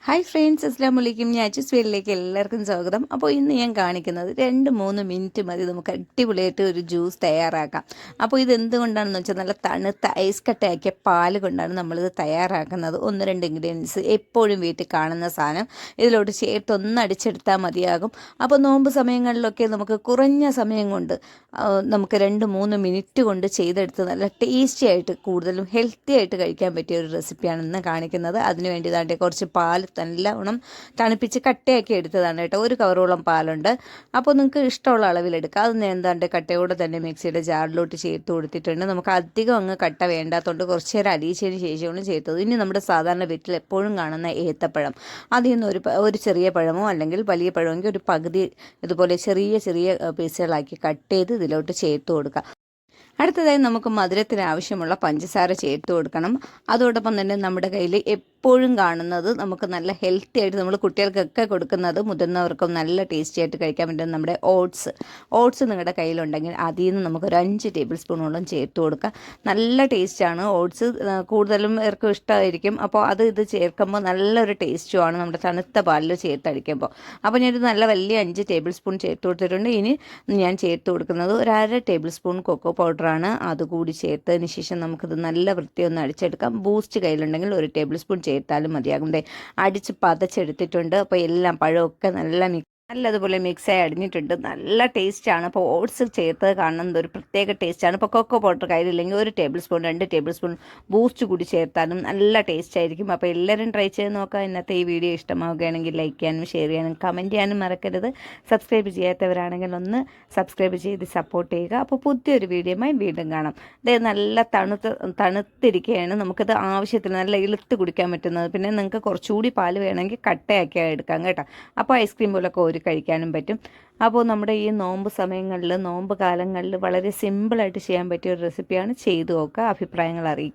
Hi friends, അസ്സലാമു അലൈക്കും. ഞാൻ അച്ചുസ്വീലിലേക്ക് എല്ലാവർക്കും സ്വാഗതം. അപ്പോൾ ഇന്ന് ഞാൻ കാണിക്കുന്നത് 2-3 മിനിറ്റ് മതി നമുക്ക് അടിപൊളിയായിട്ട് ഒരു ജ്യൂസ് തയ്യാറാക്കാം. അപ്പോൾ ഇത് എന്തുകൊണ്ടാണെന്ന് വെച്ചാൽ നല്ല തണുത്ത ഐസ് കട്ടയാക്കിയ പാല് കൊണ്ടാണ് നമ്മളിത് തയ്യാറാക്കുന്നത്. 1-2 ഇൻഗ്രീഡിയൻസ് എപ്പോഴും വീട്ടിൽ കാണുന്ന സാധനം ഇതിലോട്ട് ചേർത്ത് ഒന്ന് അടിച്ചെടുത്താൽ മതിയാകും. അപ്പോൾ നോമ്പ് സമയങ്ങളിലൊക്കെ നമുക്ക് കുറഞ്ഞ സമയം കൊണ്ട് നമുക്ക് 2-3 മിനിറ്റ് കൊണ്ട് ചെയ്തെടുത്ത് നല്ല ടേസ്റ്റി ആയിട്ട് കൂടുതലും ഹെൽത്തി ആയിട്ട് കഴിക്കാൻ പറ്റിയ ഒരു റെസിപ്പിയാണ് ഇന്ന് കാണിക്കുന്നത്. അതിനുവേണ്ടി ഇതാണ്ട് കുറച്ച് പാൽ നല്ലവണ്ണം തണുപ്പിച്ച് കട്ടയാക്കി എടുത്തതാണ് കേട്ടോ. ഒരു കവറോളം പാലുണ്ട്. അപ്പോൾ നിങ്ങൾക്ക് ഇഷ്ടമുള്ള അളവിലെടുക്കുക. അത് എന്താണ്ട് കട്ടയോടെ തന്നെ മിക്സിയുടെ ജാറിലോട്ട് ചേർത്ത് കൊടുത്തിട്ടുണ്ട്. നമുക്ക് അധികം അങ്ങ് കട്ട വേണ്ടാത്തതുകൊണ്ട് കുറച്ച് നേരം അലിയിച്ചതിന് ശേഷമാണ് ചേർത്തത്. ഇനി നമ്മുടെ സാധാരണ വീട്ടിൽ എപ്പോഴും കാണുന്ന ഏത്തപ്പഴം, അതിൽ നിന്ന് ഒരു ചെറിയ പഴമോ അല്ലെങ്കിൽ വലിയ പഴമെങ്കിൽ ഒരു പകുതി ഇതുപോലെ ചെറിയ ചെറിയ പീസുകളാക്കി കട്ട് ചെയ്ത് ഇതിലോട്ട് ചേർത്ത് കൊടുക്കുക. അടുത്തതായി നമുക്ക് മധുരത്തിന് ആവശ്യമുള്ള പഞ്ചസാര ചേർത്ത് കൊടുക്കണം. അതോടൊപ്പം തന്നെ നമ്മുടെ കയ്യിൽ എപ്പോഴും കാണുന്നത് നമുക്ക് നല്ല ഹെൽത്തി ആയിട്ട് നമ്മൾ കുട്ടികൾക്കൊക്കെ കൊടുക്കുന്നത് മുതിർന്നവർക്കും നല്ല ടേസ്റ്റി ആയിട്ട് കഴിക്കാൻ പറ്റുന്ന നമ്മുടെ ഓട്സ് നിങ്ങളുടെ കയ്യിലുണ്ടെങ്കിൽ അതിൽ നിന്ന് നമുക്കൊരു 5 ടേബിൾ സ്പൂണോളം ചേർത്ത് കൊടുക്കുക. നല്ല ടേസ്റ്റാണ്. ഓട്സ് കൂടുതലും പേർക്കും ഇഷ്ടമായിരിക്കും. അപ്പോൾ ഇത് ചേർക്കുമ്പോൾ നല്ലൊരു ടേസ്റ്റുമാണ് നമ്മുടെ തണുത്ത പാലിൽ ചേർത്തടിക്കുമ്പോൾ. അപ്പോൾ ഞാനൊരു നല്ല വലിയ 5 ടേബിൾ സ്പൂൺ ചേർത്ത് കൊടുത്തിട്ടുണ്ട്. ഇനി ഞാൻ ചേർത്ത് കൊടുക്കുന്നത് ഒരു 1/2 ടേബിൾ സ്പൂൺ കൊക്കോ പൗഡറാണ്. അതുകൂടി ചേർത്തതിന് ശേഷം നമുക്കിത് നല്ല വൃത്തിയൊന്ന് അടിച്ചെടുക്കാം. ബൂസ്റ്റ് കയ്യിലുണ്ടെങ്കിൽ 1 ടേബിൾ സ്പൂൺ ചേർത്താലും മതിയാകും. അടിച്ച് പതച്ചെടുത്തിട്ടുണ്ട്. അപ്പോൾ എല്ലാം പഴമൊക്കെ നല്ലതുപോലെ മിക്സായി അടിഞ്ഞിട്ടുണ്ട്. നല്ല ടേസ്റ്റാണ്. അപ്പോൾ ഓട്സ് ചേർത്ത് കാണുന്നത് ഒരു പ്രത്യേക ടേസ്റ്റാണ്. ഇപ്പോൾ കൊക്കോ പൗഡർ കയ്യിലില്ലെങ്കിൽ 1 tablespoon 2 tablespoon Boost കൂടി ചേർത്താലും നല്ല ടേസ്റ്റ് ആയിരിക്കും. അപ്പോൾ എല്ലാവരും ട്രൈ ചെയ്ത് നോക്കാം. ഇന്നത്തെ ഈ വീഡിയോ ഇഷ്ടമാവുകയാണെങ്കിൽ ലൈക്ക് ചെയ്യാനും ഷെയർ ചെയ്യാനും കമൻറ്റ് ചെയ്യാനും മറക്കരുത്. സബ്സ്ക്രൈബ് ചെയ്യാത്തവരാണെങ്കിൽ ഒന്ന് സബ്സ്ക്രൈബ് ചെയ്ത് സപ്പോർട്ട് ചെയ്യുക. അപ്പോൾ പുതിയൊരു വീഡിയോയുമായി വീണ്ടും കാണാം. ഇത് നല്ല തണുത്തിരിക്കുകയാണ്. നമുക്കത് ആവശ്യത്തിന് നല്ല ഇളുത്ത് കുടിക്കാൻ പറ്റുന്നത്. പിന്നെ നിങ്ങൾക്ക് കുറച്ചുകൂടി പാല് വേണമെങ്കിൽ കട്ടയാക്കി എടുക്കാം കേട്ടോ. അപ്പോൾ ഐസ്ക്രീം പോലൊക്കെ കഴിക്കാനും പറ്റും. അപ്പോൾ നമ്മുടെ ഈ നോമ്പ് സമയങ്ങളിൽ നോമ്പ് കാലങ്ങളിൽ വളരെ സിമ്പിളായിട്ട് ചെയ്യാൻ പറ്റിയ ഒരു റെസിപ്പിയാണ്. ചെയ്തു നോക്കുക. അഭിപ്രായങ്ങൾ അറിയിക്കുക.